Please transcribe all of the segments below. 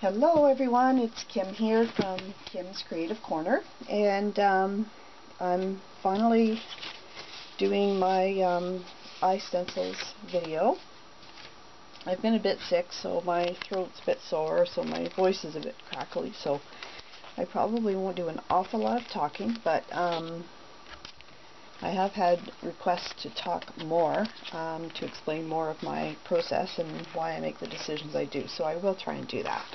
Hello everyone, it's Kim here from Kim's Creative Corner, and I'm finally doing my iStencils video. I've been a bit sick, so my throat's a bit sore, so my voice is a bit crackly, so I probably won't do an awful lot of talking, but I have had requests to talk more, to explain more of my process and why I make the decisions I do, so I will try and do that.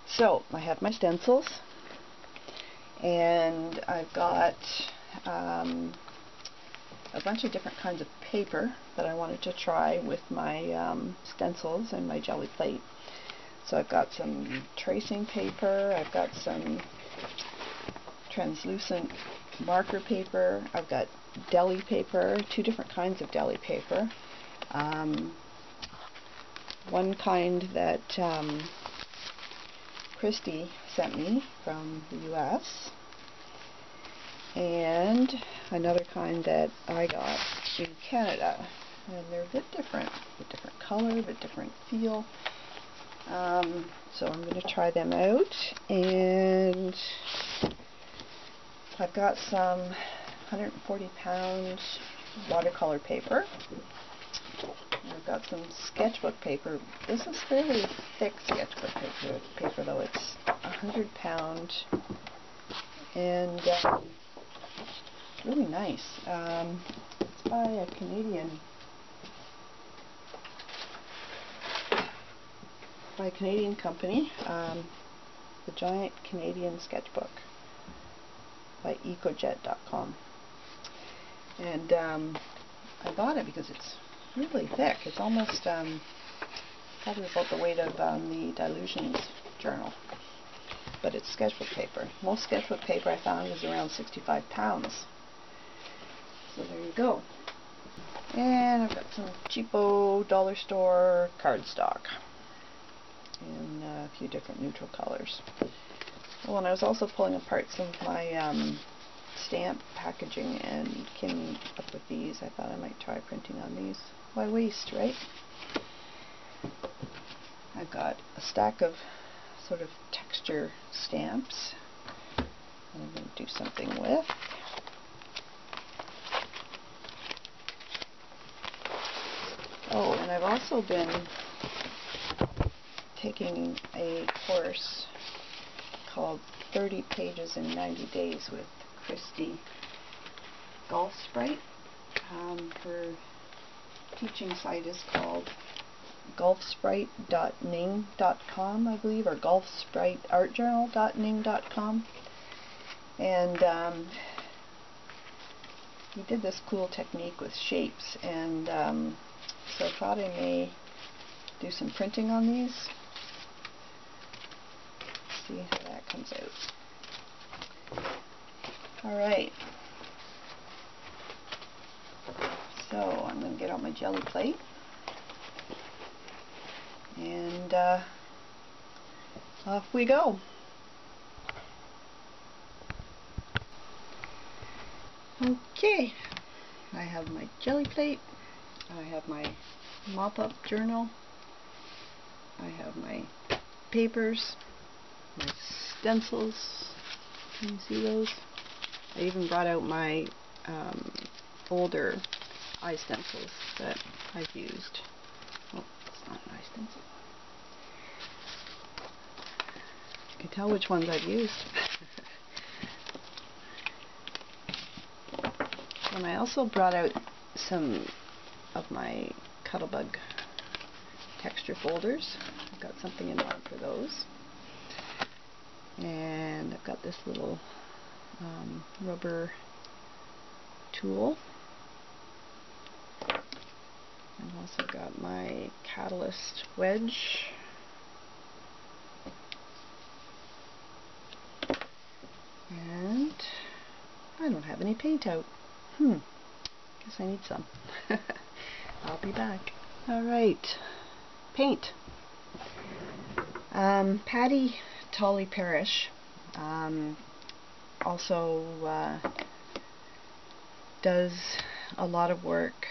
So I have my stencils, and I've got a bunch of different kinds of paper that I wanted to try with my stencils and my jelly plate. So I've got some tracing paper, I've got some translucent marker paper, I've got deli paper, two different kinds of deli paper. One kind that Christy sent me from the US, and another kind that I got in Canada, and they're a bit different color, a bit different feel. So I'm going to try them out, and I've got some 140 pound watercolor paper. I've got some sketchbook paper. This is fairly thick sketchbook paper though. It's 100 pound, and really nice. It's by a Canadian company, the Giant Canadian Sketchbook by ecojet.com, and I bought it because it's really thick. It's almost probably about the weight of the Dilutions journal, but it's sketchbook paper. Most sketchbook paper I found is around 65 pounds. So there you go. And I've got some cheapo dollar store cardstock in a few different neutral colors. Oh, and I was also pulling apart some of my stamp packaging and came up with these. I thought I might try printing on these. Why waste, right? I've got a stack of sort of texture stamps that I'm going to do something with. Oh, and I've also been taking a course called 30 Pages in 90 Days with Christy Golf Sprite. Her teaching site is called golfsprite.ning.com, I believe, or golfspriteartjournal.ning.com, and he did this cool technique with shapes, and so I thought I may do some printing on these. See how that comes out. Alright, so I'm going to get out my jelly plate, and off we go. Okay, I have my jelly plate, I have my mop-up journal, I have my papers, my stencils. Can you see those? I even brought out my older iStencils that I've used. Oh, it's not an iStencil. You can tell which ones I've used. And I also brought out some of my Cuttlebug texture folders. I've got something in mind for those. And I've got this little rubber tool. I've also got my catalyst wedge. And I don't have any paint out. Guess I need some. I'll be back. Alright, paint. Patty Tolley Parrish also does a lot of work.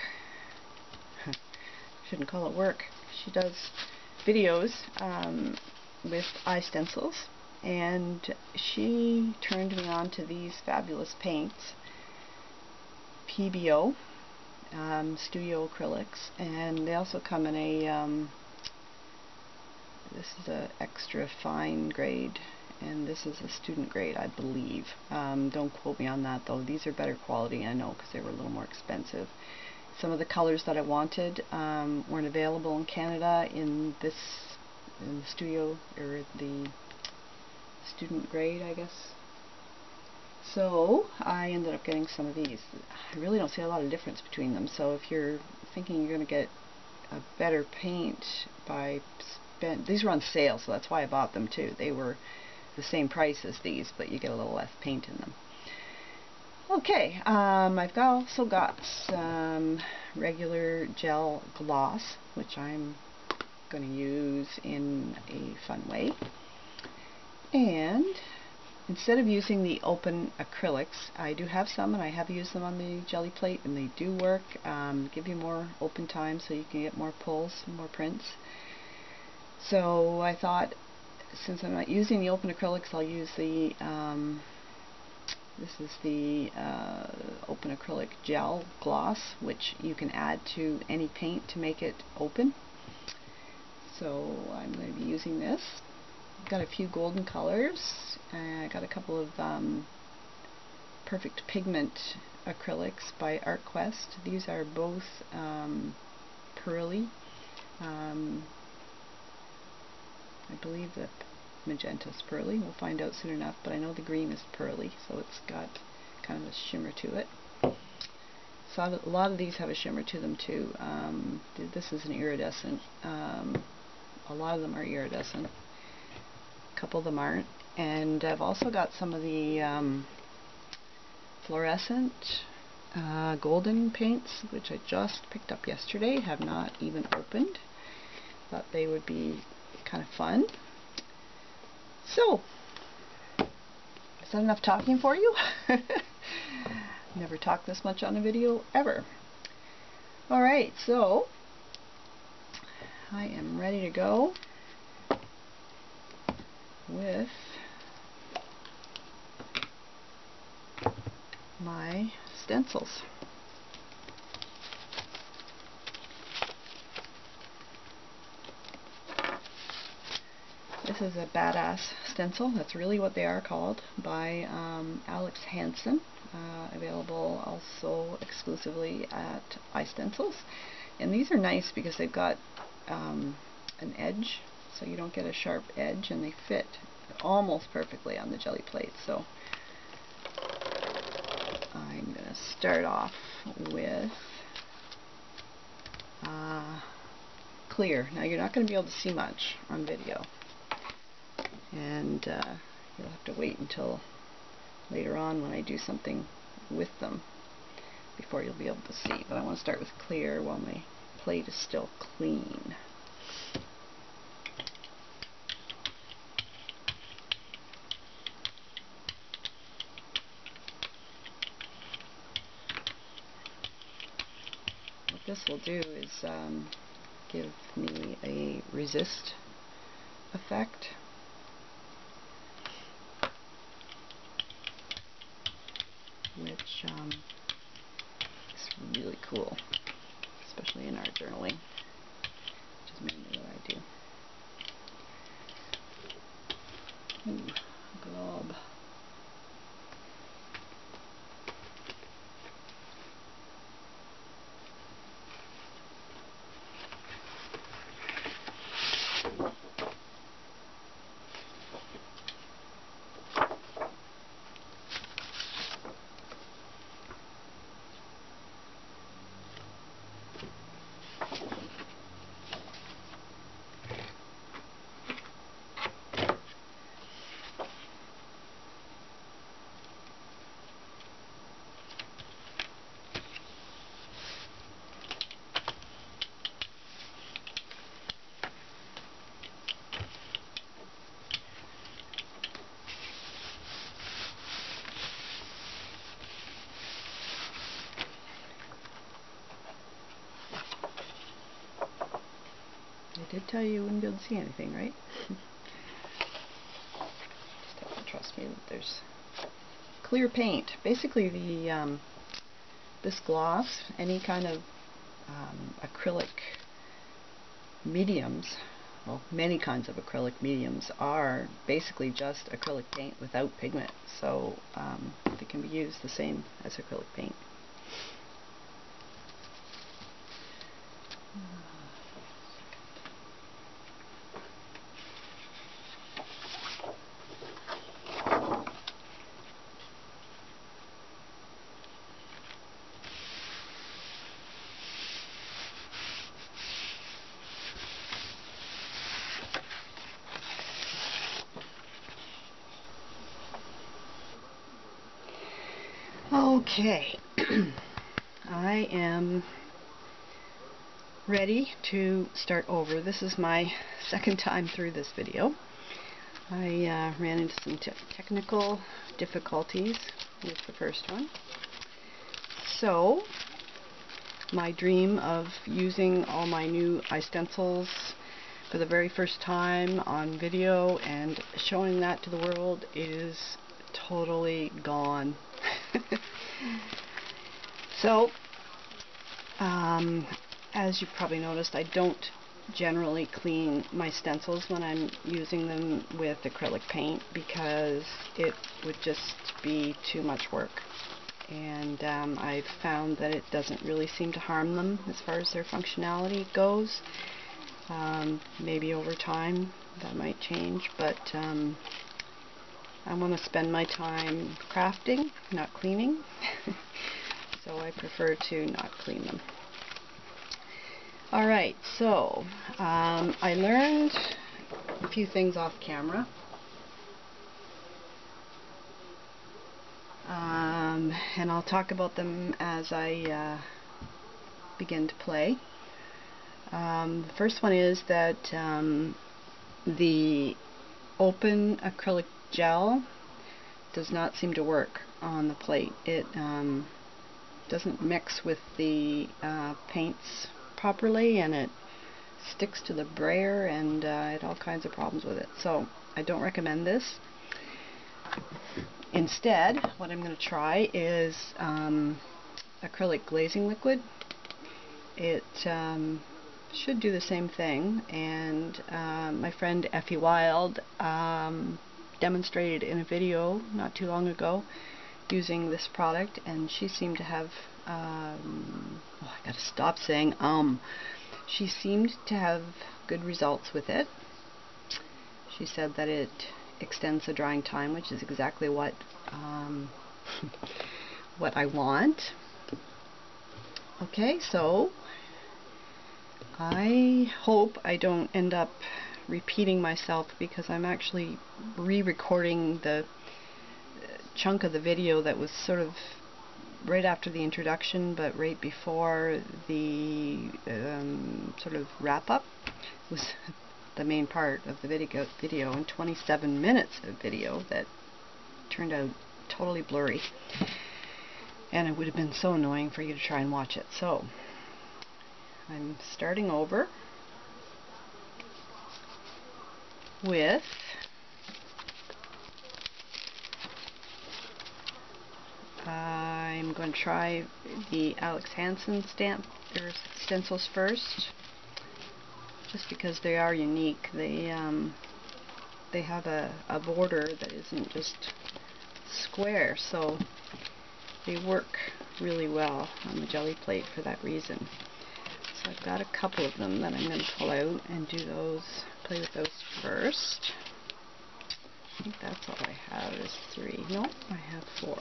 Shouldn't call it work. She does videos with iStencils, and she turned me on to these fabulous paints, PBO, studio acrylics, and they also come in a this is a extra fine grade, and this is a student grade, I believe. Don't quote me on that though. These are better quality, I know, because they were a little more expensive. Some of the colors that I wanted weren't available in Canada in the studio, or the student grade, I guess. So I ended up getting some of these. I really don't see a lot of difference between them, so if you're thinking you're going to get a better paint by these were on sale, so that's why I bought them too. They were the same price as these, but you get a little less paint in them. Okay, I've also got some regular gel gloss, which I'm going to use in a fun way. And instead of using the open acrylics, I do have some, and I have used them on the jelly plate, and they do work. Give you more open time so you can get more pulls, more prints. So I thought, since I'm not using the open acrylics, I'll use the this is the open acrylic gel gloss, which you can add to any paint to make it open. So I'm going to be using this. I've got a few golden colors, and I got a couple of Perfect Pigment acrylics by ArtQuest. These are both pearly. I believe the magenta is pearly. We'll find out soon enough, but I know the green is pearly, so it's got kind of a shimmer to it. So a lot of these have a shimmer to them too. This is an iridescent. A lot of them are iridescent. A couple of them aren't. And I've also got some of the fluorescent golden paints, which I just picked up yesterday, have not even opened. Thought they would be kind of fun. So, is that enough talking for you? Never talked this much on a video ever. Alright, so I am ready to go with my stencils. This is a badass stencil. That's really what they are called, by Alex Hansen. Available also exclusively at iStencils. And these are nice because they've got an edge, so you don't get a sharp edge, and they fit almost perfectly on the jelly plate. So I'm going to start off with clear. Now you're not going to be able to see much on video, and you'll have to wait until later on when I do something with them before you'll be able to see. But I want to start with clear while my plate is still clean. What this will do is give me a resist effect. Which is really cool, especially in art journaling, which is mainly what I do. Ooh, glob. did tell you wouldn't be able to see anything, right? Just have to trust me that there's clear paint. Basically, the this gloss, any kind of acrylic mediums, well, many kinds of acrylic mediums are basically just acrylic paint without pigment, so they can be used the same as acrylic paint. Okay, I am ready to start over. This is my second time through this video. I ran into some technical difficulties with the first one. So, my dream of using all my new iStencils for the very first time on video and showing that to the world is totally gone. So, as you've probably noticed, I don't generally clean my stencils when I'm using them with acrylic paint because it would just be too much work. And I've found that it doesn't really seem to harm them as far as their functionality goes. Maybe over time that might change, but I want to spend my time crafting, not cleaning, so I prefer to not clean them. Alright, so I learned a few things off camera. And I'll talk about them as I begin to play. The first one is that the open acrylic gel does not seem to work on the plate. It doesn't mix with the paints properly, and it sticks to the brayer, and I had all kinds of problems with it. So I don't recommend this. Instead, what I'm going to try is acrylic glazing liquid. It should do the same thing, and my friend Effie Wild demonstrated in a video not too long ago using this product, and she seemed to have I gotta stop saying she seemed to have good results with it. She said that it extends the drying time, which is exactly what what I want. Okay, so I hope I don't end up repeating myself, because I'm actually re-recording the chunk of the video that was sort of right after the introduction but right before the sort of wrap-up. Was the main part of the video and 27 minutes of video that turned out totally blurry, and it would have been so annoying for you to try and watch it. So I'm starting over with I'm going to try the Alex Hansen stencils first, just because they are unique. They have a border that isn't just square, so they work really well on the jelly plate for that reason. So I've got a couple of them that I'm going to pull out and do those, play with those first. I think that's all I have is 3. No, I have 4.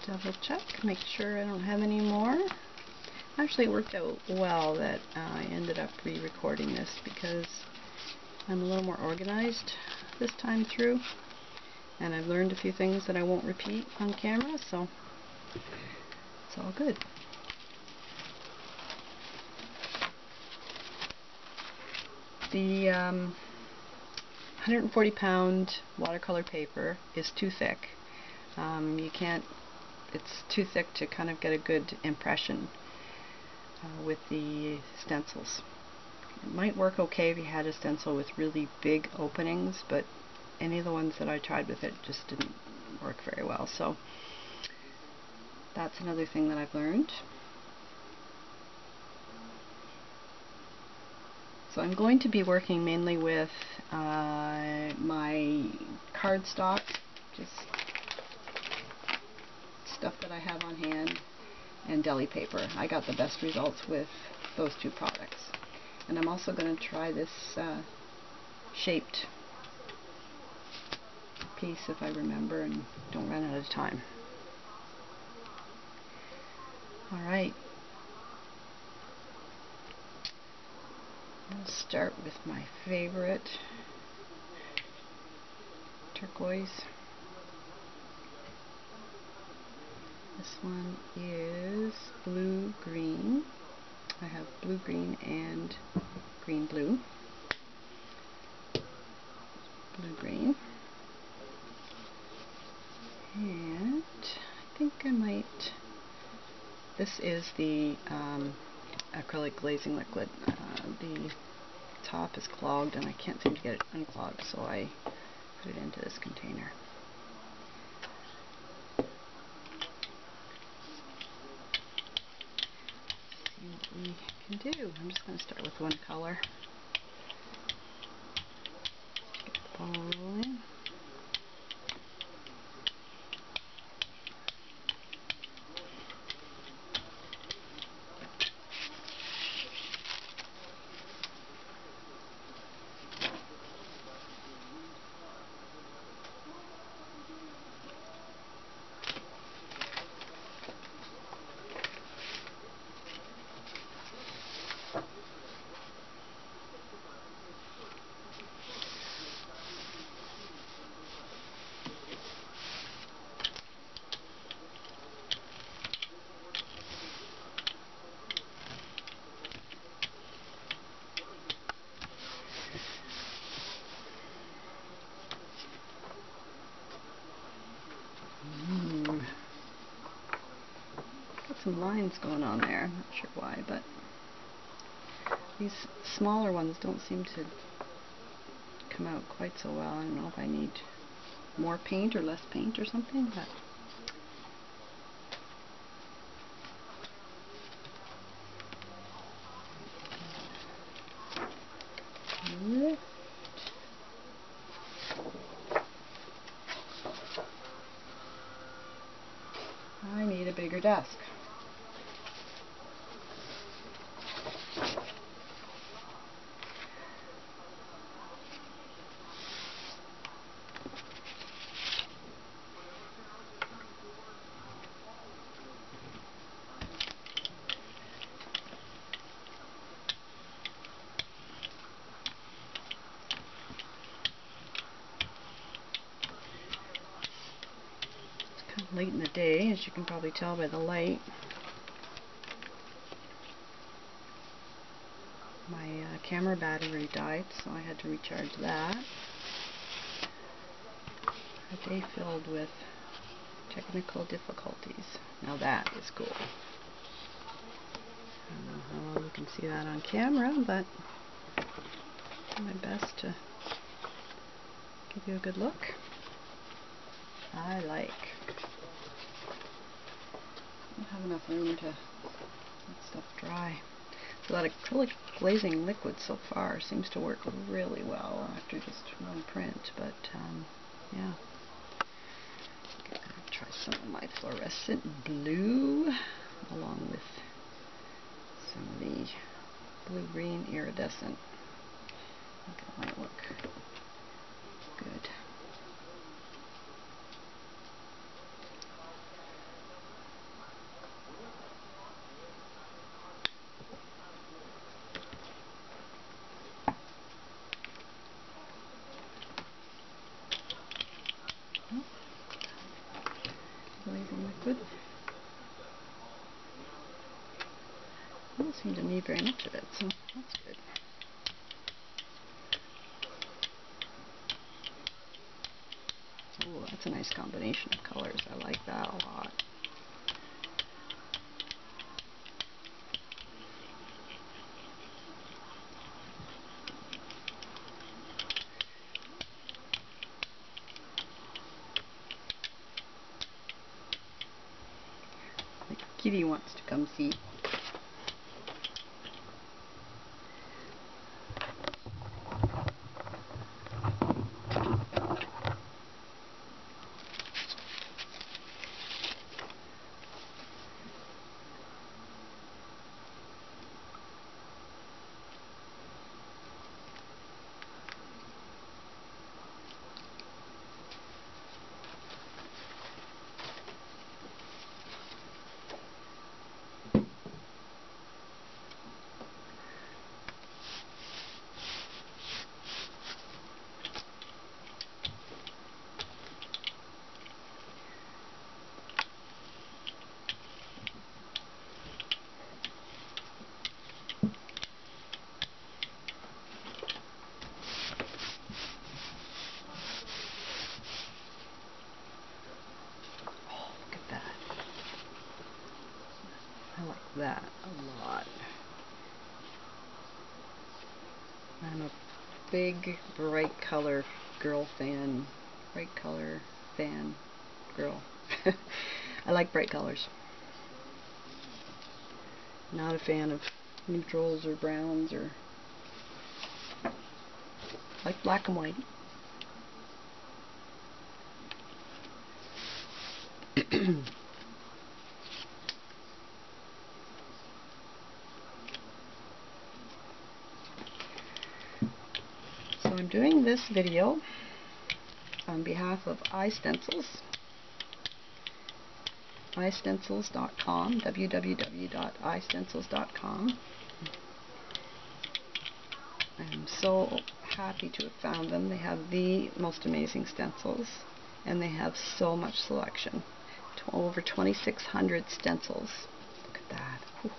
Double check, make sure I don't have any more. Actually, it worked out well that I ended up re-recording this, because I'm a little more organized this time through, and I've learned a few things that I won't repeat on camera, so it's all good. The 140-pound watercolor paper is too thick. You can't it's too thick to kind of get a good impression with the stencils. It might work okay if you had a stencil with really big openings, but any of the ones that I tried with it just didn't work very well. So that's another thing that I've learned. So I'm going to be working mainly with my cardstock, just stuff that I have on hand, and deli paper. I got the best results with those two products. And I'm also going to try this shaped piece if I remember and don't run out of time. Alright. I'll start with my favorite turquoise. This one is blue-green. I have blue-green and green-blue. Blue-green. And I think I might... This is the acrylic glazing liquid. The top is clogged and I can't seem to get it unclogged, so I put it into this container. See what we can do. I'm just going to start with one color. Get the ball rolling. Some lines going on there. I'm not sure why, but these smaller ones don't seem to come out quite so well. I don't know if I need more paint or less paint or something, but lift. I need a bigger desk. Late in the day, as you can probably tell by the light. My camera battery died, so I had to recharge that. A day filled with technical difficulties. Now that is cool. I don't know how well you can see that on camera, but I'll do my best to give you a good look. I like. Don't have enough room to let stuff dry. So that acrylic glazing liquid so far seems to work really well after just one print, but yeah. Okay, I'm going to try some of my fluorescent blue along with some of the blue-green iridescent. I think it might look good. Glazing liquid. I don't seem to need very much of it, so that's good. Oh, that's a nice combination of colors. I like that a lot. Kitty wants to come see. I like that a lot. I'm a big bright color girl fan. Bright color fan girl. I like bright colors. Not a fan of neutrals or browns or like black and white. So I'm doing this video on behalf of iStencils, iStencils.com, www.istencils.com. I'm so happy to have found them. They have the most amazing stencils, and they have so much selection. Over 2,600 stencils. Look at that. Whew.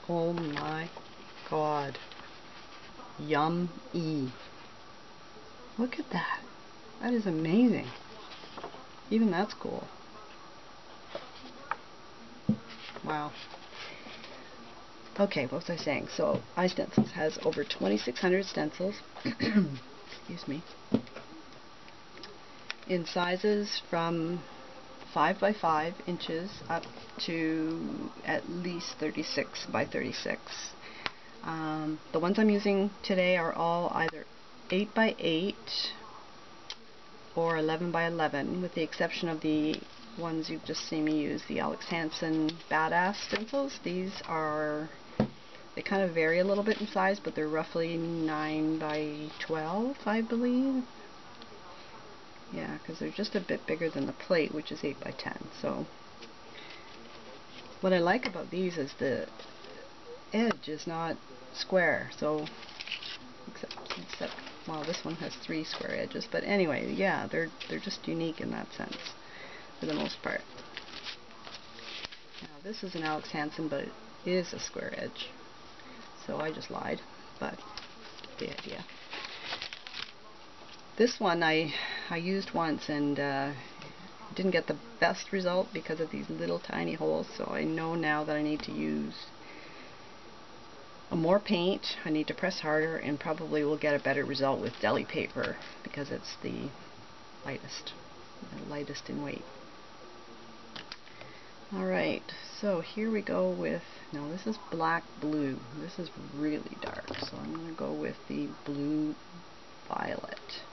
Oh my God. Yum-y. Look at that. That is amazing. Even that's cool. Wow. Okay, what was I saying? So, iStencils has over 2,600 stencils. Excuse me. In sizes from 5 by 5 inches up to at least 36 by 36. The ones I'm using today are all either 8 by 8 or 11 by 11, with the exception of the ones you've just seen me use, the Alex Hansen Badass stencils. These are, they kind of vary a little bit in size, but they're roughly 9 by 12, I believe. Yeah, because they're just a bit bigger than the plate, which is 8 by 10. So what I like about these is the edge is not square. So except well, this one has 3 square edges. But anyway, yeah, they're just unique in that sense for the most part. Now this is an Alex Hansen, but it is a square edge. So I just lied, but the idea. This one I used once and didn't get the best result because of these little tiny holes, so I know now that I need to use more paint. I need to press harder, and probably will get a better result with deli paper because it's the lightest in weight. Alright, so here we go with, now this is black blue. This is really dark, so I'm going to go with the blue violet.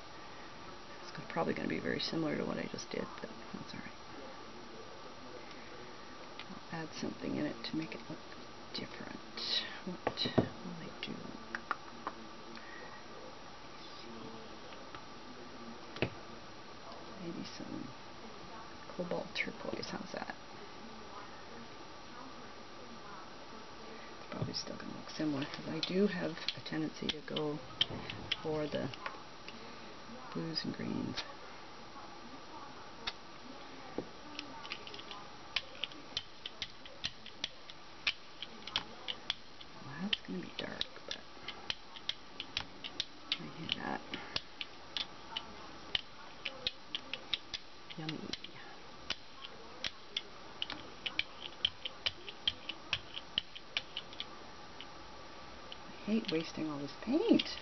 It's probably going to be very similar to what I just did, but that's alright. I'll add something in it to make it look different. What will I do? Maybe some cobalt turquoise. How's that? Probably still going to look similar because I do have a tendency to go for the blues and greens. Well, that's going to be dark, but I hear that. Yummy. I hate wasting all this paint.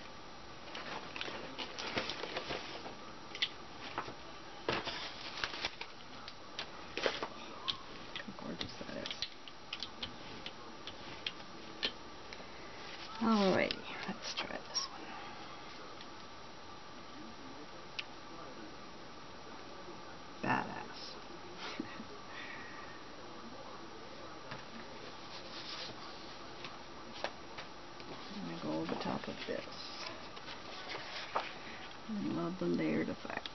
of the layered effect.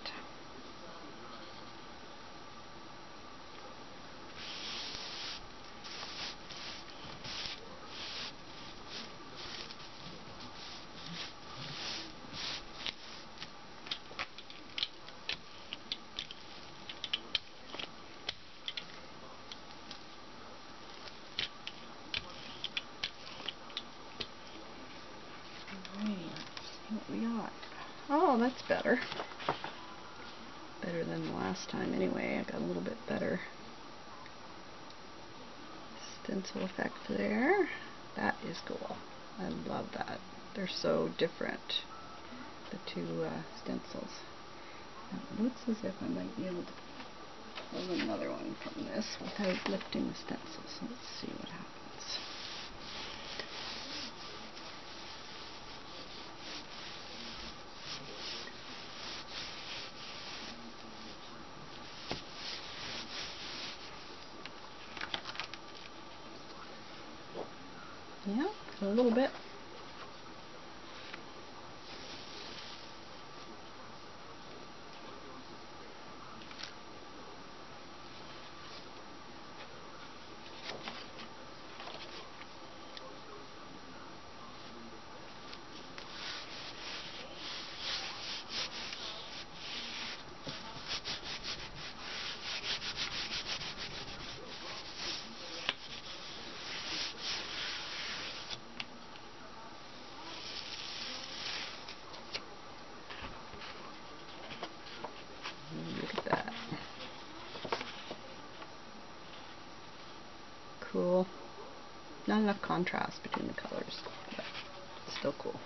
What we got? Oh, that's better. Better than the last time anyway. I got a little bit better stencil effect there. That is cool. I love that. They're so different, the two stencils. Now, it looks as if I might be able to pull another one from this without lifting the stencils. So let's see what happens. Yeah, a little bit. Look at that. Cool. Not enough contrast between the colors, but still cool.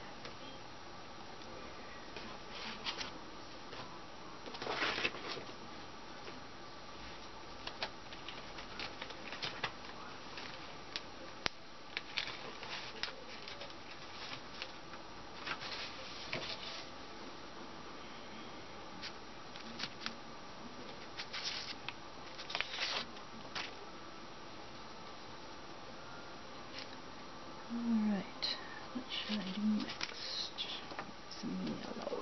Alright, what should I do next? Some yellow.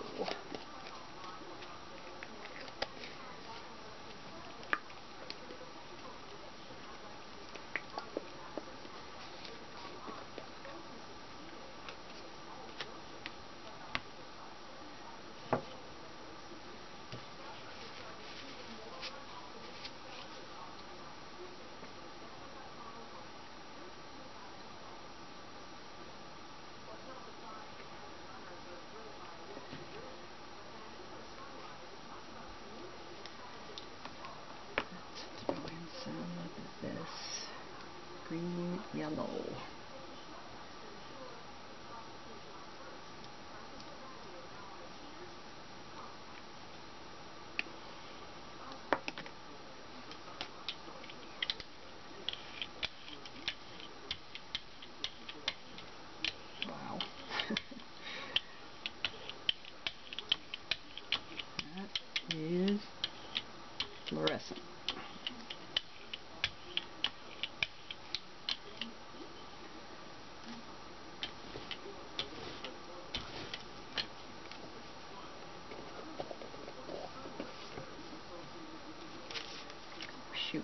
This green, yellow. Wow. That is fluorescent. Shoot.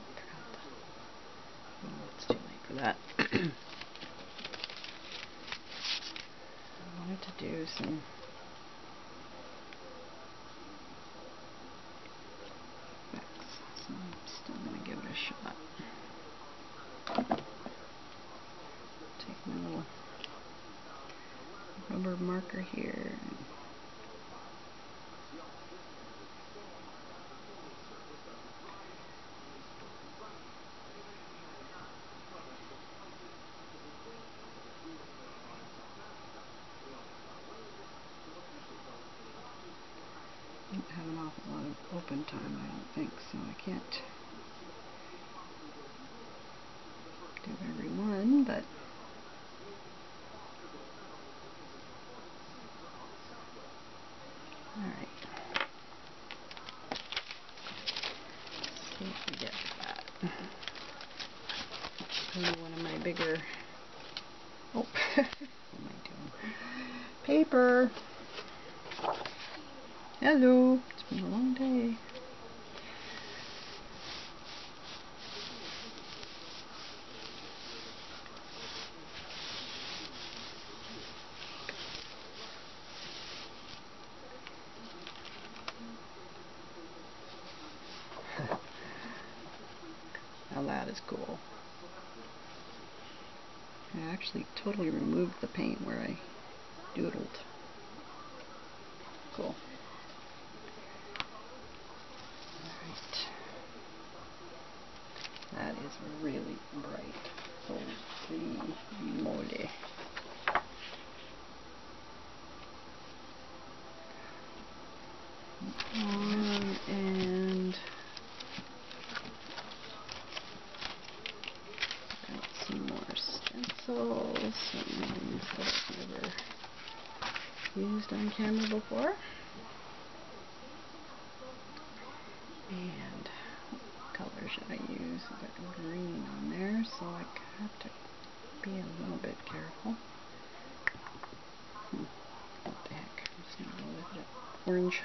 Oh, it's too late for that. I wanted to do some effects, so I'm still going to give it a shot. Take my little rubber marker here. I don't have an awful lot of open time, I don't think, so I can't do every one, but alright. Let's see if we get that. Probably one of my bigger. Oh, what am I doing? Paper. Hello, it's been a long day. Now that is cool. I actually totally removed the paint where I doodled. Cool. Alright. That is really bright. Holy moly. And got some more stencils, some ones that I've never used on camera before. And what color should I use? I've got green on there, so I have to be a little bit careful. What the heck? I'm just gonna go with it. Orange.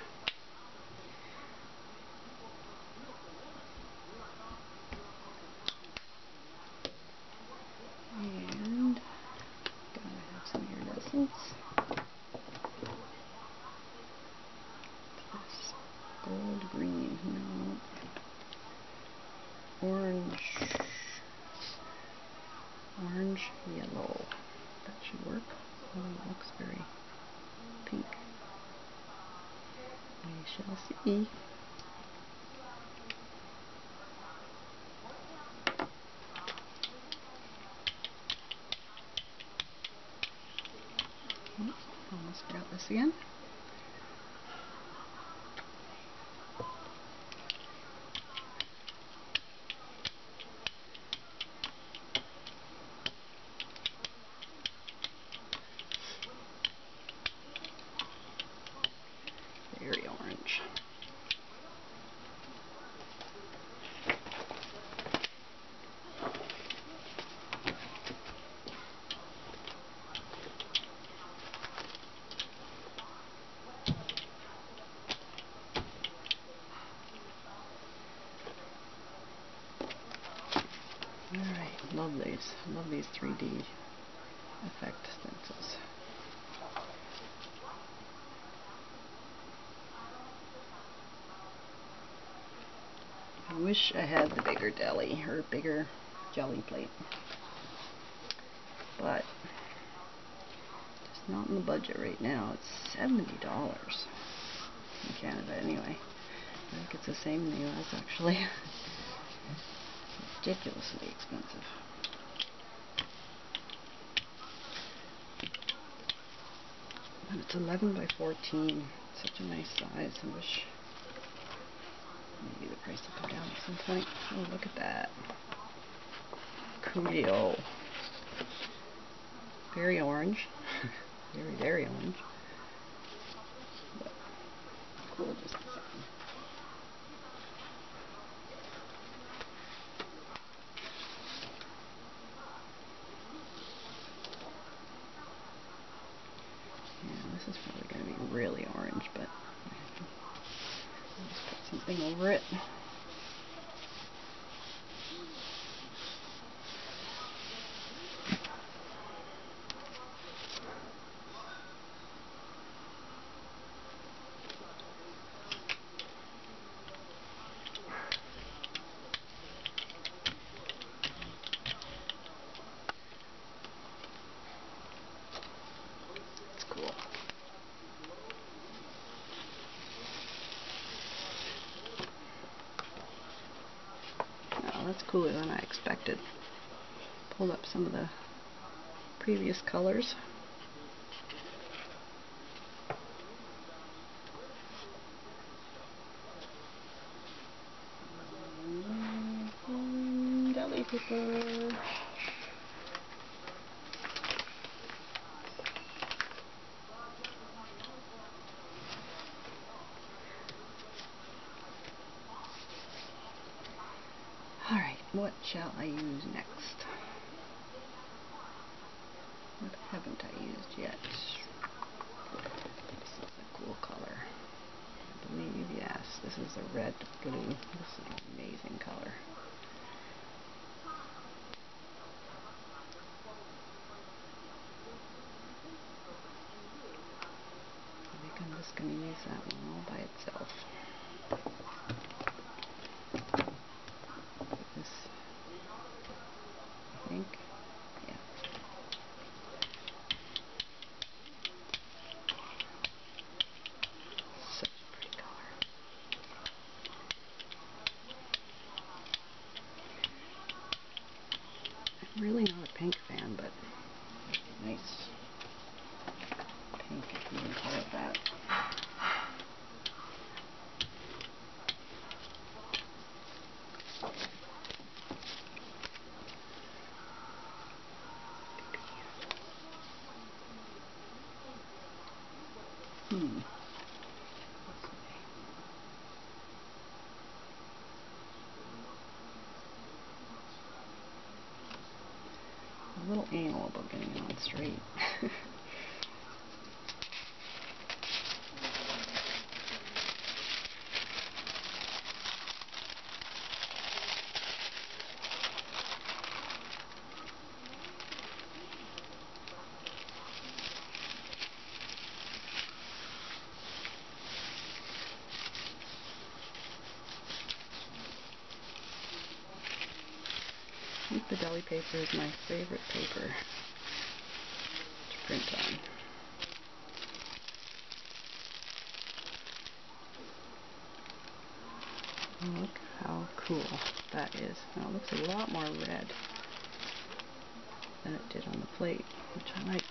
And gotta have some iridescence. This gold green, no. Orange yellow. That should work. Oh, it looks very pink. We shall see. Almost forgot this again. Very orange. Alright, love these. Love these 3D effect stencils. I wish I had the bigger deli or bigger jelly plate, but it's not in the budget right now. It's $70 in Canada anyway. I think it's the same in the US actually. It's ridiculously expensive. And it's 11 by 14. Such a nice size. I wish maybe the price will come down at some point. Oh, look at that. Coolio. Very orange. Very, very orange. But cool just the same. Yeah, this is probably going to be really orange, but I'll just put something over it. It's cool. Oh, that's cooler than I expected. Pulled up some of the previous colors. Jelly paper. Alright, what shall I use next? What haven't I used yet? This is a cool color. is a red blue. This is an amazing color. I think I'm just going to use that one all by itself. This pink. Yeah. Such a pretty color. I'm really not a pink fan, but nice pink, if you can call it that. A little anal about getting it on straight. I think the deli paper is my favorite paper to print on. Look how cool that is. Now it looks a lot more red than it did on the plate, which I like.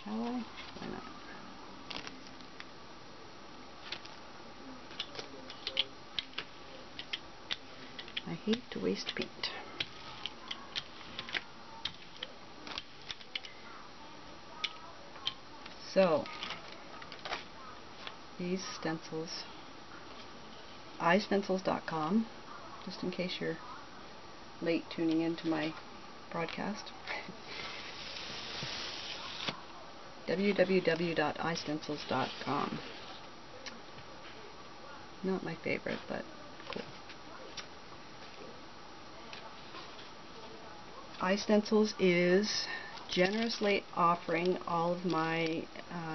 Shall I? Why not? I hate to waste paint. So, these stencils, iStencils.com, just in case you're late tuning into my broadcast. www.istencils.com. Not my favorite, but cool. iStencils is generously offering all of my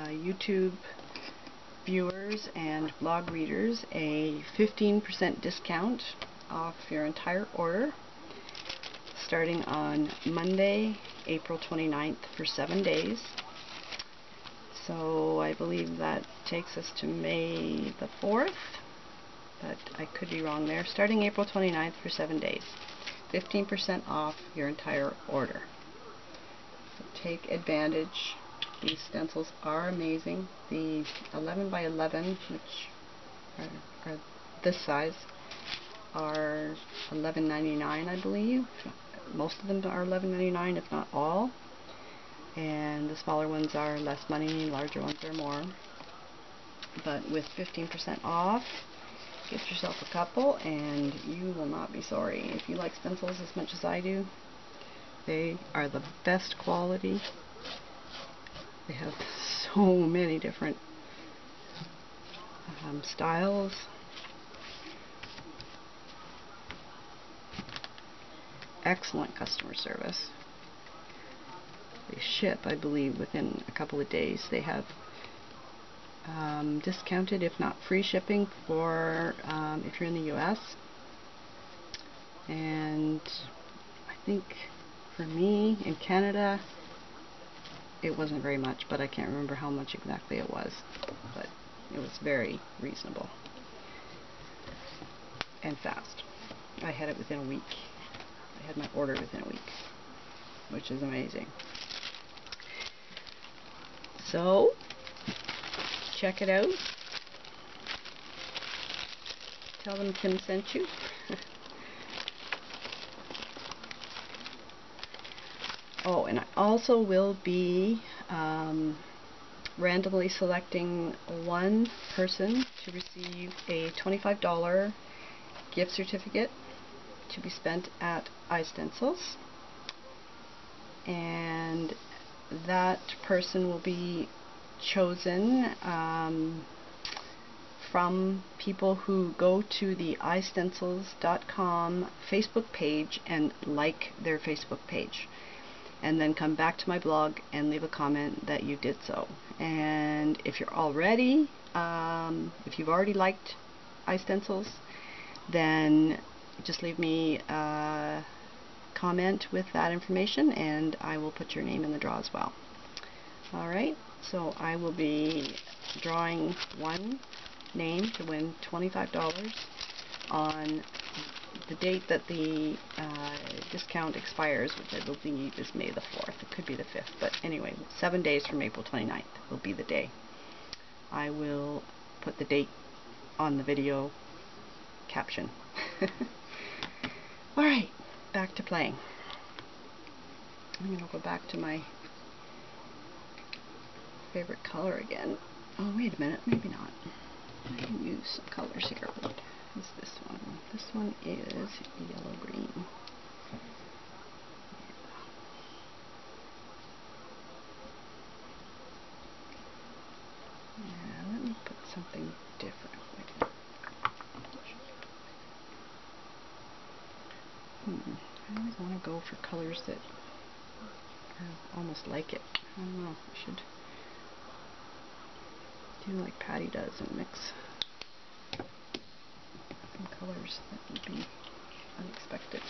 YouTube viewers and blog readers a 15% discount off your entire order starting on Monday, April 29th for 7 days. So I believe that takes us to May the 4th, but I could be wrong there. Starting April 29th for 7 days. 15% off your entire order. So take advantage. These stencils are amazing. The 11 by 11, which are this size, are $11.99, I believe. Most of them are $11.99, if not all. And the smaller ones are less money, larger ones are more. But with 15% off, get yourself a couple and you will not be sorry. If you like stencils as much as I do, they are the best quality. They have so many different styles. Excellent customer service. They ship, I believe, within a couple of days. They have discounted, if not free shipping for if you're in the US. And I think for me in Canada it wasn't very much, but I can't remember how much exactly it was, but it was very reasonable and fast. I had it within a week. I had my order within a week, which is amazing. So check it out. Tell them Kim sent you. Oh, and I also will be randomly selecting one person to receive a $25 gift certificate to be spent at iStencils, and that person will be chosen from people who go to the iStencils.com Facebook page and like their Facebook page, and then come back to my blog and leave a comment that you did so. And if you're already, if you've already liked iStencils, then just leave me a comment with that information and I will put your name in the draw as well. Alright, so I will be drawing one name to win $25 on the date that the discount expires, which I believe is May the 4th. It could be the 5th, but anyway, 7 days from April 29th will be the day. I will put the date on the video caption. Alright, back to playing. I'm going to go back to my favorite color again. Oh, wait a minute, maybe not. I can use some colors here. What is this one? This one is yellow-green. Yeah, let me put something different. I always want to go for colors that are almost like it. I don't know. I should do like Patty does and mix some colors that would be unexpected.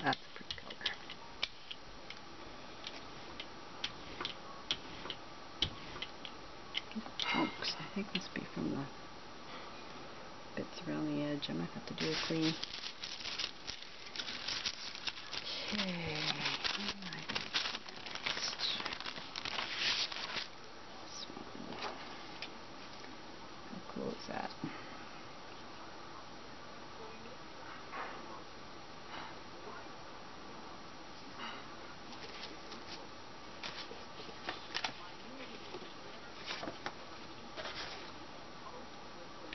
That's a pretty color. Chunks. I think must be from the bits around the edge. I might have to do a clean. Okay. This one. How cool is that?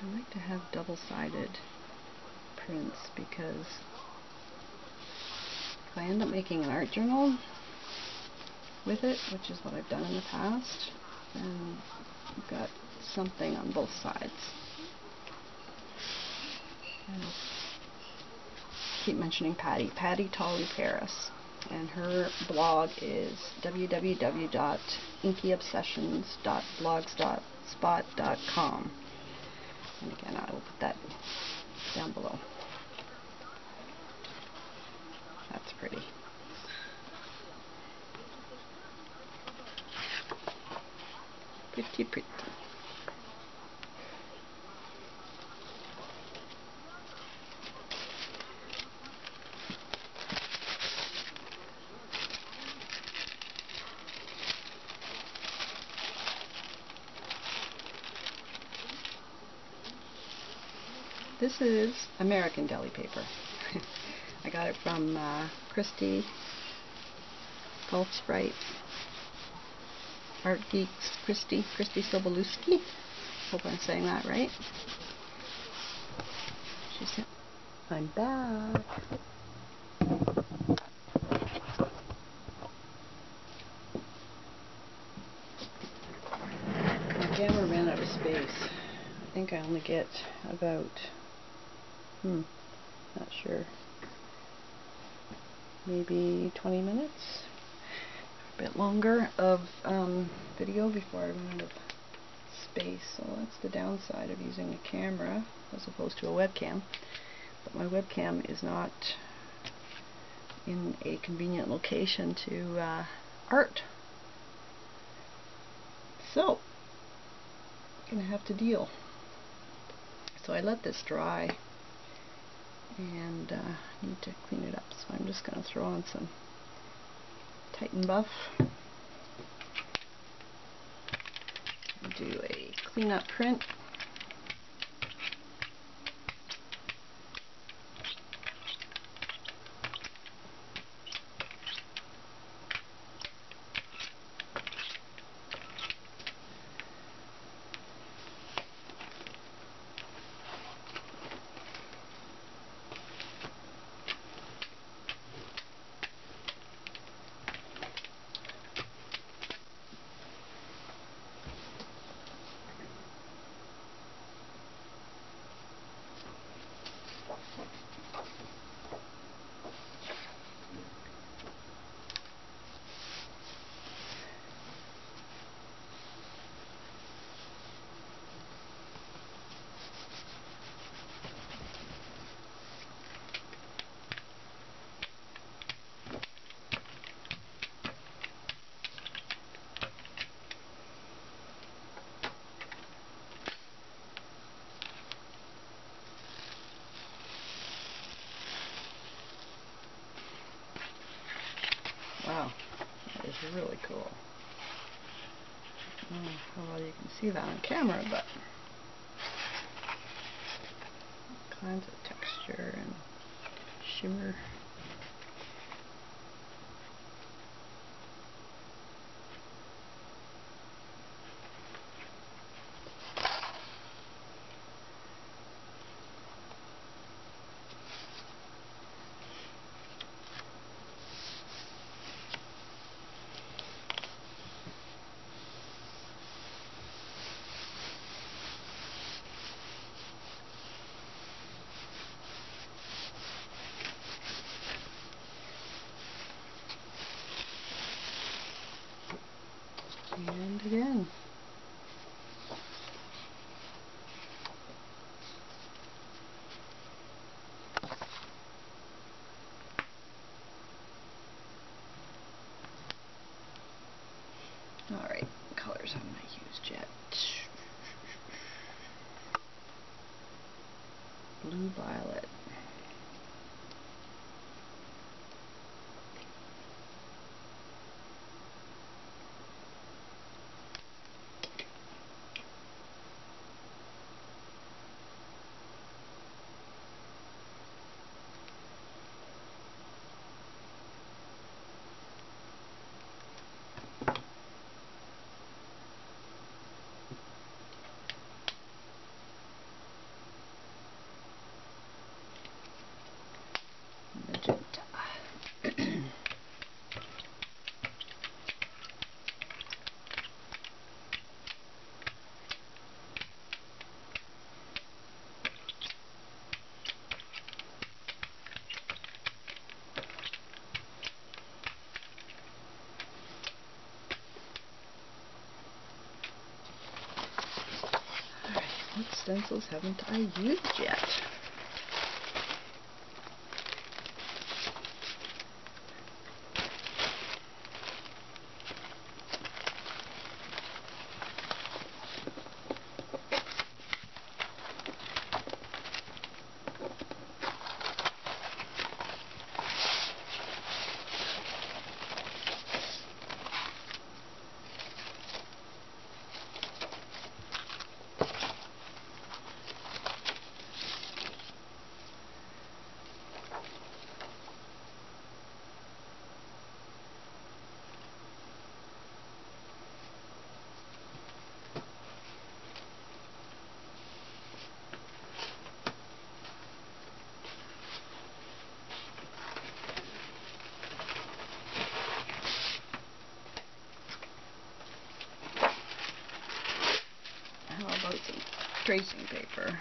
I like to have double-sided prints because if I end up making an art journal with it, which is what I've done in the past, then you've got something on both sides. And keep mentioning Patty Tolley Paris, and her blog is www.inkyobsessions.blogspot.com. And again, I will put that down below. That's pretty. Pretty, pretty. This is American deli paper. I got it from Christy, Golf Sprites, Art Geeks, Christy Sobolewski. Hope I'm saying that right. She said, I'm back. My camera ran out of space. I think I only get about not sure, maybe 20 minutes, a bit longer of video before I run out of space. So that's the downside of using a camera as opposed to a webcam. But my webcam is not in a convenient location to art. So I'm gonna have to deal. So I let this dry and need to clean it up, so I'm just going to throw on some Titan Buff and do a cleanup print. Wow, that is really cool. I don't know how well you can see that on camera, but all kinds of texture and shimmer. And again. Alright, colors I'm going to use jet. Blue violet. Magenta. Alright, what stencils haven't I used yet? How about some tracing paper?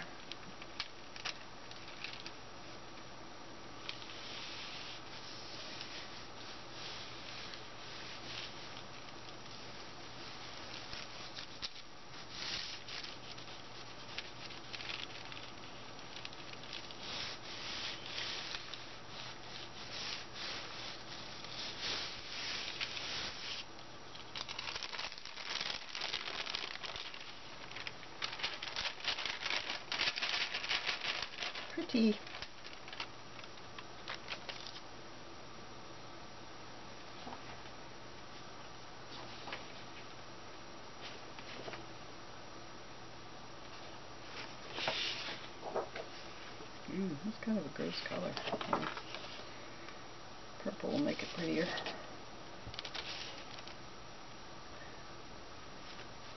Pretty. Ooh, that's kind of a gross color. Yeah. Purple will make it prettier.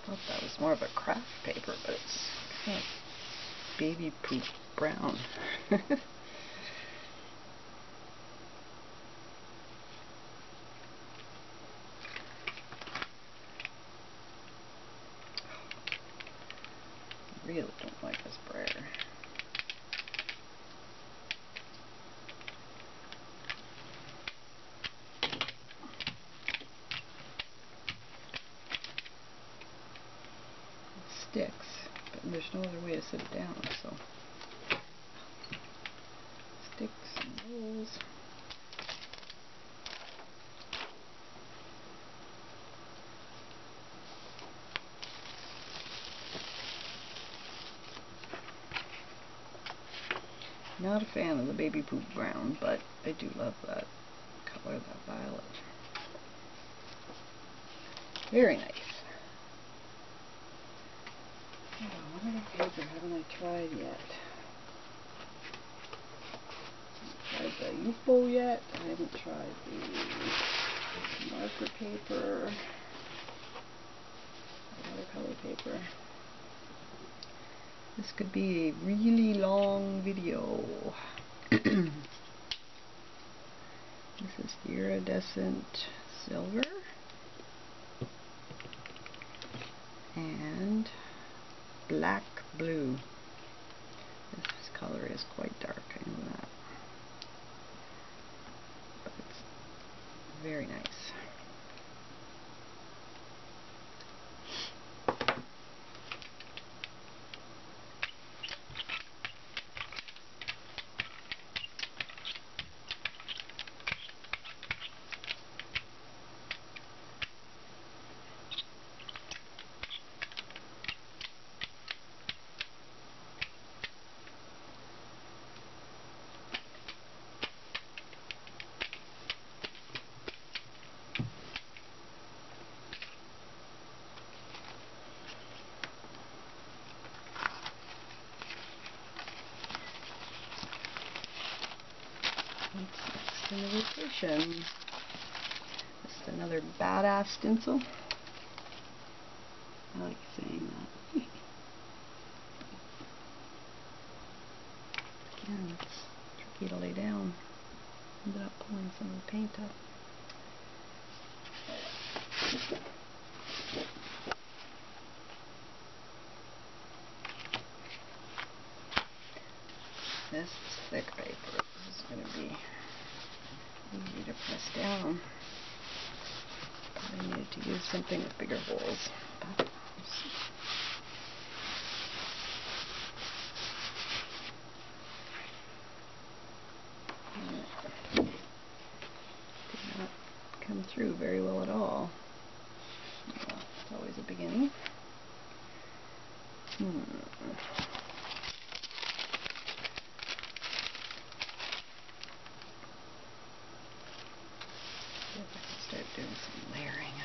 Thought that was more of a craft paper, but it's kind of baby poop brown. Really don't like this brayer. Sticks, but there's no other way to sit it down, so sticks and rolls. Not a fan of the baby poop brown, but I do love that color, that violet. Very nice. What other paper haven't I tried yet? I haven't tried the UFO yet. I haven't tried the marker paper, watercolor paper. This could be a really long video. This is the iridescent silver and black blue. This color is quite dark, I know that, but it's very nice. Vacation. This is another badass stencil. I like saying that. Again, it's tricky to lay down. Ended up pulling some of the paint up. This is thick paper. This is going to be easy to press down. I needed to use something with bigger holes. But did not come through very well at all. Well, it's always a beginning. Start doing some layering.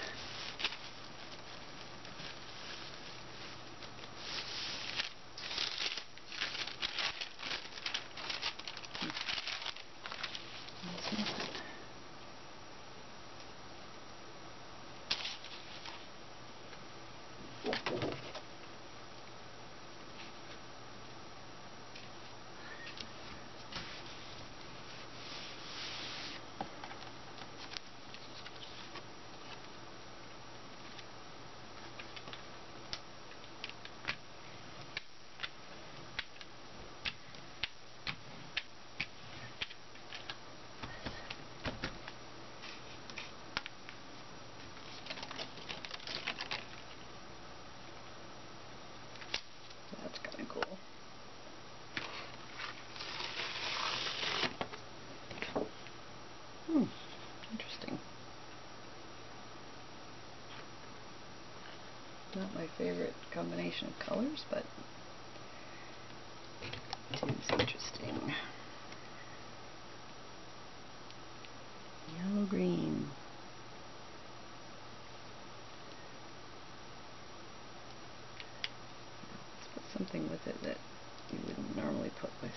That's kind of cool. Interesting. Not my favorite combination of colors, but it is interesting. Yellow green. Let's put something with it that you wouldn't normally put with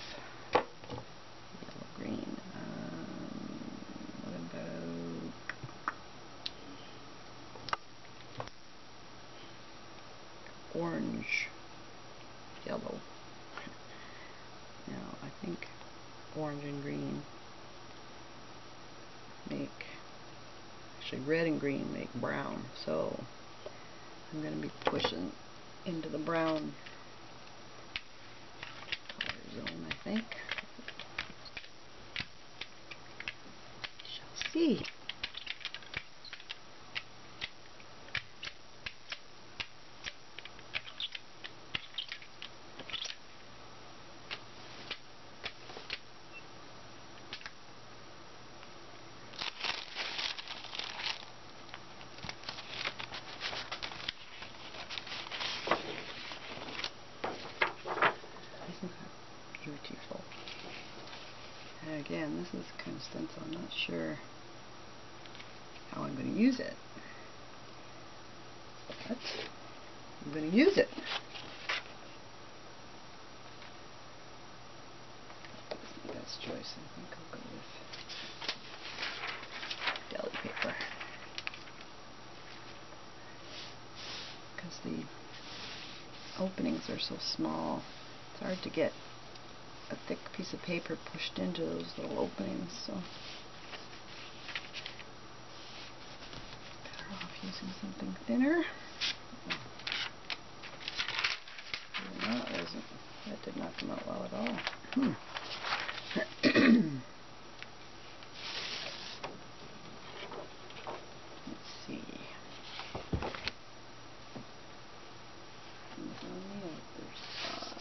think orange and green make, actually red and green make brown, so I'm going to be pushing into the brown color zone, I think. Shall see. Beautiful. And again, this is kind of stencil. I'm not sure how I'm going to use it, but I'm going to use it. That's my best choice. I think I'll go with deli paper, because the openings are so small. It's hard to get a thick piece of paper pushed into those little openings, so better off using something thinner. That did not come out well at all. Let's see. Who's on the other side?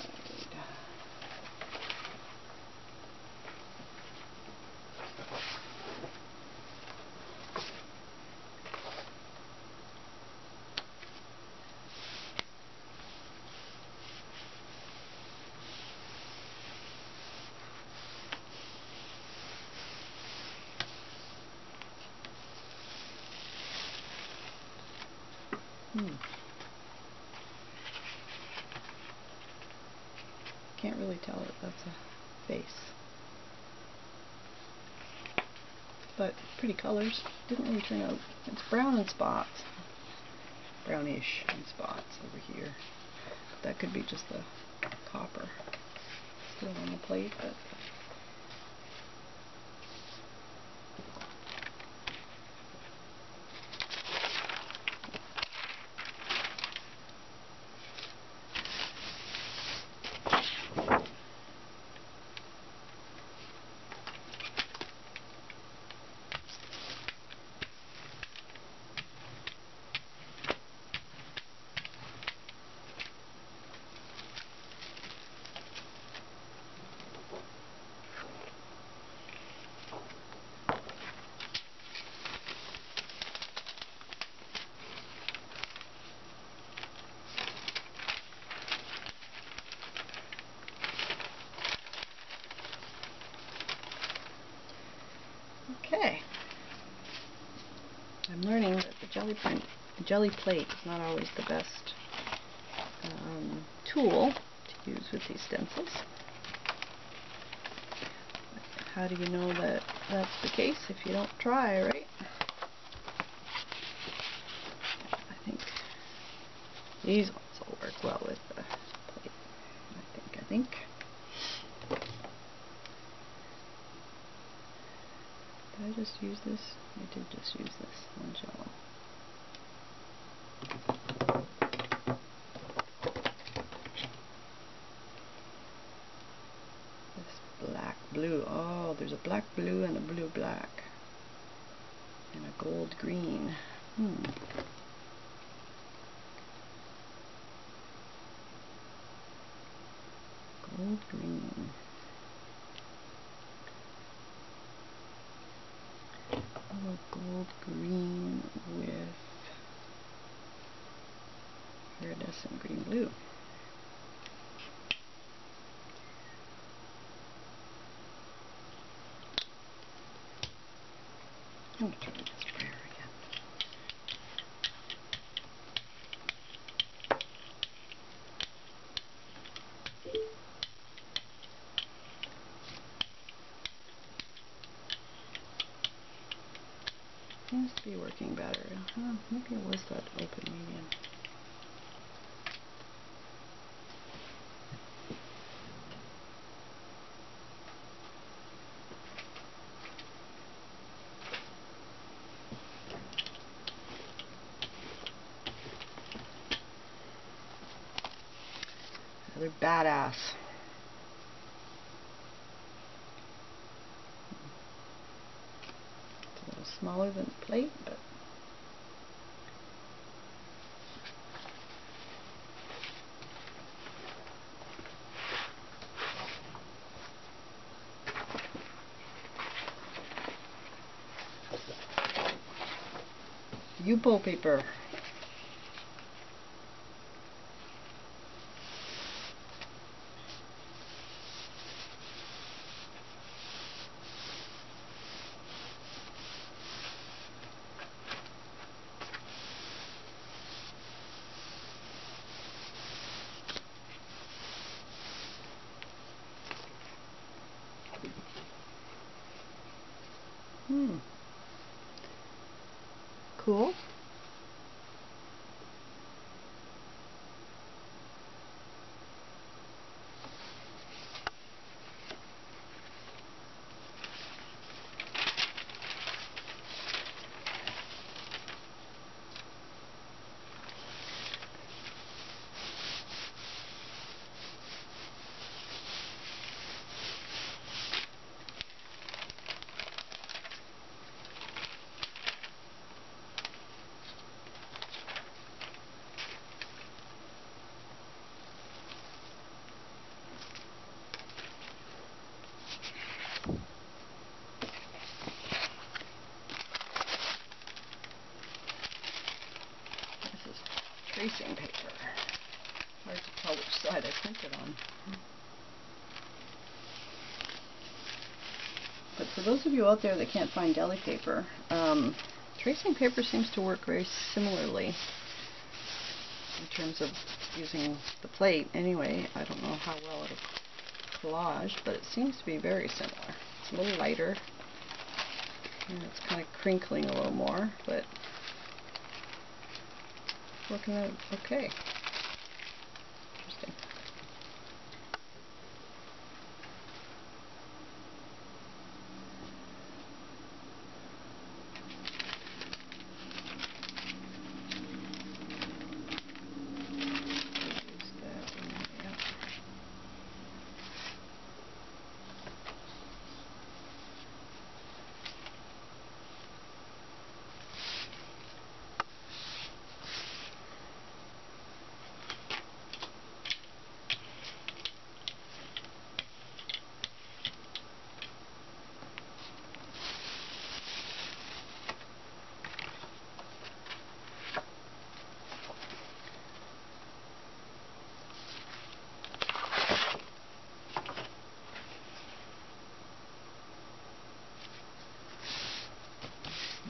Can't really tell that that's a face, but pretty colors. Didn't really turn out. It's brown in spots, brownish in spots over here. That could be just the copper still on the plate, but okay. I'm learning that the jelly plate is not always the best tool to use with these stencils. But how do you know that that's the case if you don't try, right? I think these ones will work well with the plate. I think. Did I just use this? I did just use this on jello. This black blue. Oh, there's a black blue and a blue black. And a gold green. Gold green. Gold green with iridescent green blue. I'm going to turn the sprayer again. Seems to be working better. Maybe it was that open medium. badass. It's a little smaller than the plate, but Yupo paper. Cool. Tracing paper. Hard to tell which side I printed on. But for those of you out there that can't find gelli paper, tracing paper seems to work very similarly in terms of using the plate. Anyway, I don't know how well it'll collage, but it seems to be very similar. It's a little lighter, and it's kind of crinkling a little more, but working out okay. Interesting.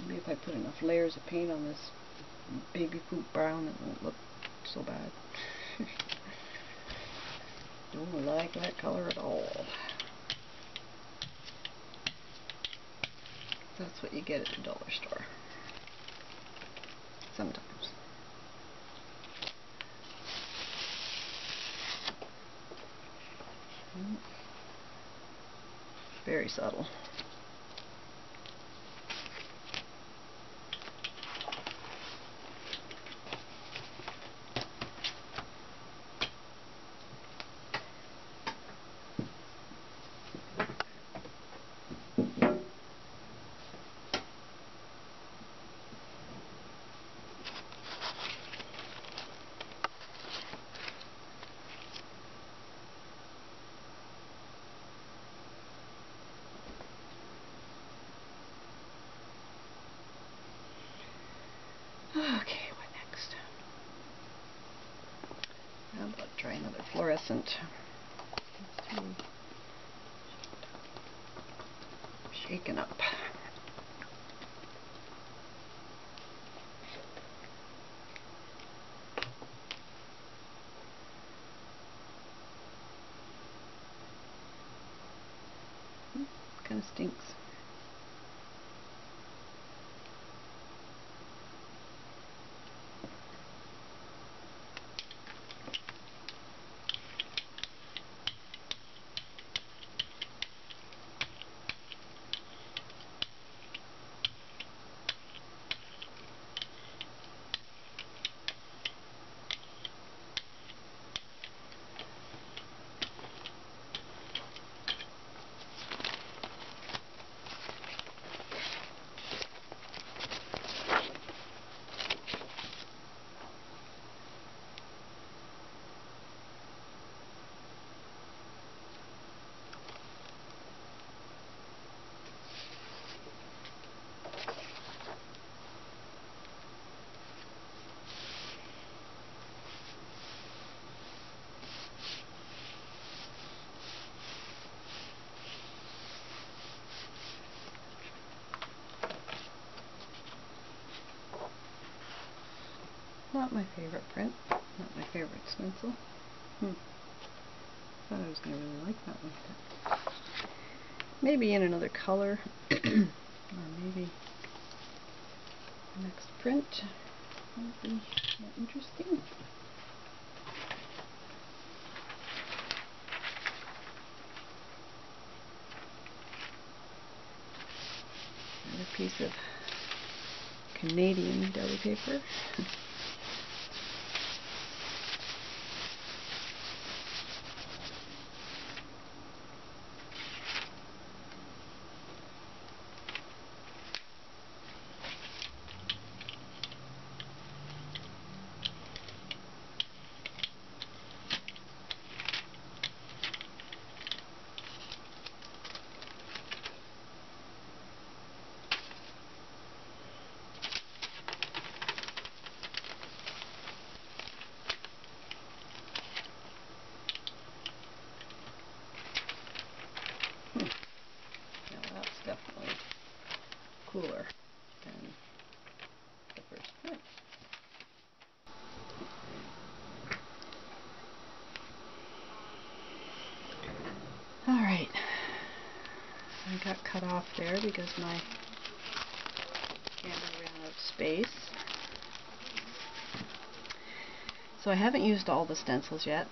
Maybe if I put enough layers of paint on this baby poop brown, it won't look so bad. Don't like that color at all. That's what you get at the dollar store. Sometimes. Very subtle. Okay, what next? How about try another fluorescent? Shaken up. Kind of stinks. not my favorite print. Not my favorite stencil. Thought I was going to really like that one. But maybe in another color. Or maybe the next print might be more interesting. Another piece of Canadian deli paper. Definitely cooler than the first print. Alright, I got cut off there because my camera ran out of space. So I haven't used all the stencils yet.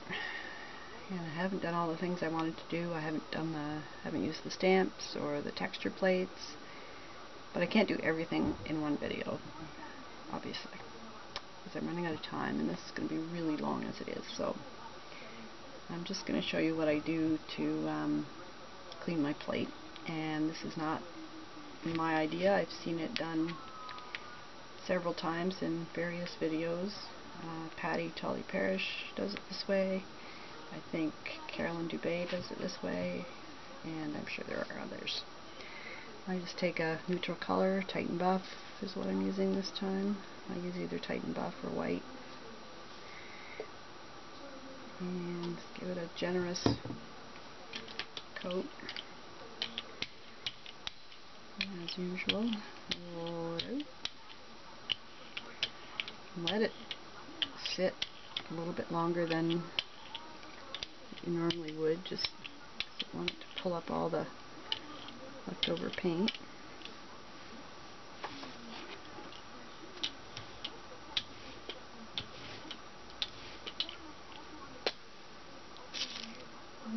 And I haven't done all the things I wanted to do. I haven't used the stamps or the texture plates. But I can't do everything in one video, obviously, because I'm running out of time, and this is going to be really long as it is. So I'm just going to show you what I do to clean my plate. And this is not my idea. I've seen it done several times in various videos. Patty Tully Parrish does it this way. I think Carolyn Dubé does it this way, and I'm sure there are others. I just take a neutral color, Titan Buff is what I'm using this time. I use either Titan Buff or white. And just give it a generous coat. As usual, roll it out. Let it sit a little bit longer than you normally would, just want it to pull up all the leftover paint. I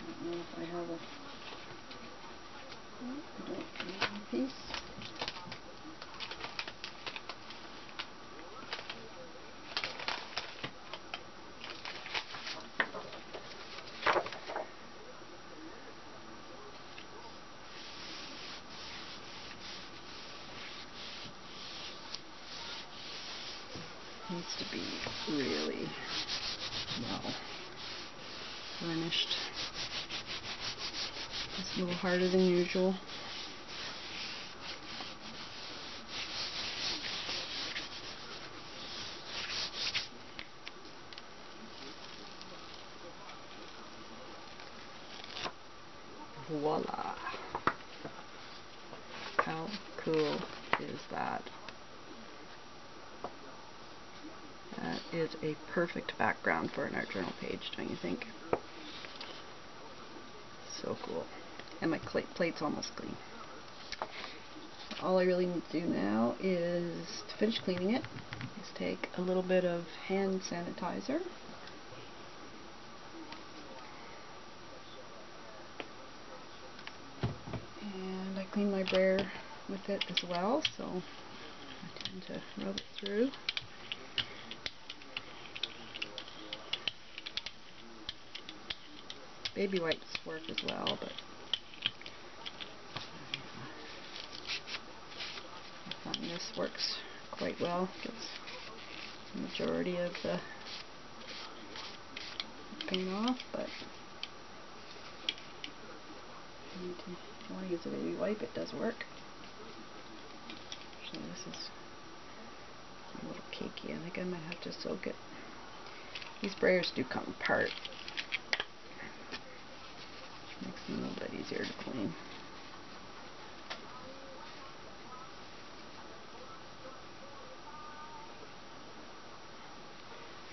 don't know if I have a piece. Needs to be really well finished. It's a little harder than usual. Voila! How cool is that? That is a perfect background for an art journal page, don't you think? So cool. And my plate's almost clean. All I really need to do now is, to finish cleaning it, is take a little bit of hand sanitizer. And I clean my brayer with it as well, so I tend to rub it through. Baby wipes work as well, but I find this works quite well. Gets the majority of the paint off, but if you want to use a baby wipe, it does work. Actually, this is a little cakey. I think I might have to soak it. These brayers do come apart. Makes them a little bit easier to clean.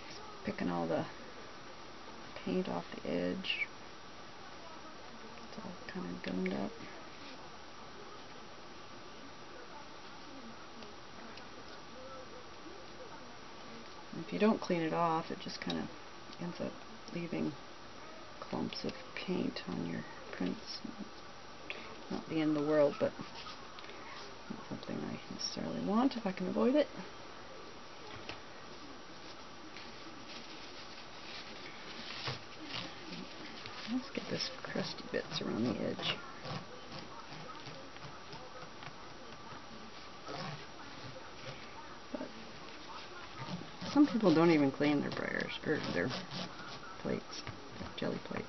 Just picking all the paint off the edge. It's all kind of gummed up. If you don't clean it off, it just kind of ends up leaving clumps of paint on your prints. Not the end of the world, but not something I necessarily want if I can avoid it. Let's get this crusty bits around the edge. But some people don't even clean their brayers or their plates, their jelly plates.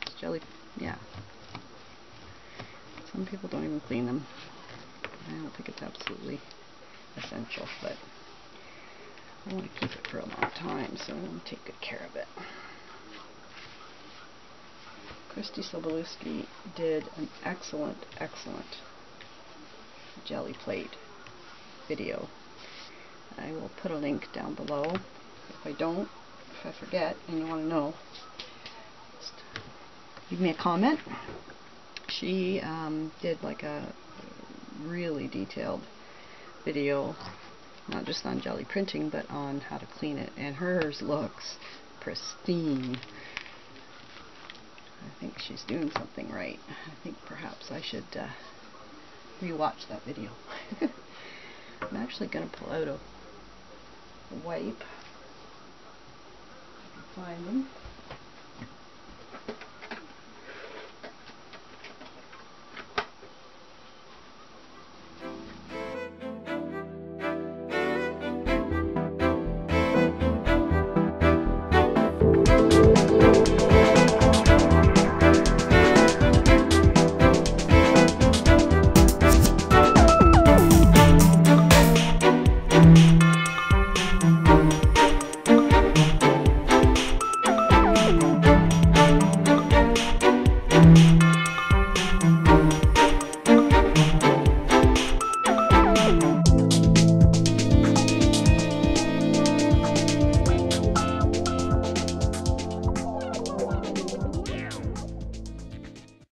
Yeah. Some people don't even clean them. I don't think it's absolutely essential, but I want to keep it for a long time, so I want to take good care of it. Christy Sobolewski did an excellent jelly plate video. I will put a link down below. If I forget and you want to know, just leave me a comment. She did like a really detailed video, not just on jelly printing, but on how to clean it, and hers looks pristine. I think she's doing something right. I think perhaps I should rewatch that video. I'm actually going to pull out a wipe if I can find them.